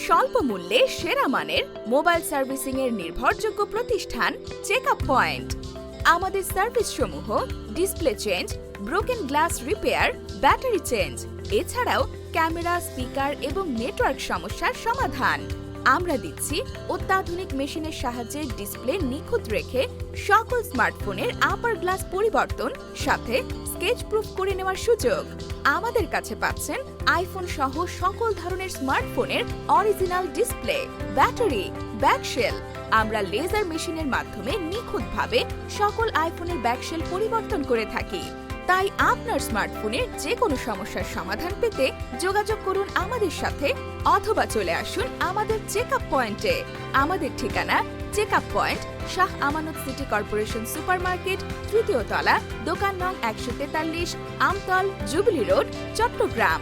স্বল্প মূল্যে সেরা মানের মোবাইল সার্ভিসিং এর নির্ভরযোগ্য প্রতিষ্ঠান চেকআপ পয়েন্ট। আমাদের সার্ভিস সমূহ display change, broken glass repair, battery change, এছাড়াও ক্যামেরা, স্পিকার এবং নেটওয়ার্ক সমস্যার সমাধান। আমরা দিচ্ছি অত্যাধুনিক মেশিনের সাহায্যে ডিসপ্লে নিখুঁত রেখে সকল স্মার্টফোনের আপার গ্লাস পরিবর্তন, সাথে স্কেচ প্রুফ করে নেওয়ার সুযোগ। আমাদের কাছে পাচ্ছেন আইফোন সহ সকল ধরনের স্মার্টফোনের অরিজিনাল ডিসপ্লে, ব্যাটারি, ব্যাকশেল। আমরা লেজার মেশিনের মাধ্যমে নিখুঁতভাবে সকল আইফোনের ব্যাকশেল পরিবর্তন করে থাকি। তাই আপনার স্মার্টফোনের যে কোনো সমস্যার সমাধান পেতে যোগাযোগ করুন আমাদের সাথে অথবা চলে আসুন আমাদের চেকআপ পয়েন্টে। আমাদের ঠিকানা checkup point, Shah Amanat city corporation supermarket, 3য় তলা, দোকান নং 143, আমতল, জুবিলি রোড, চট্টগ্রাম।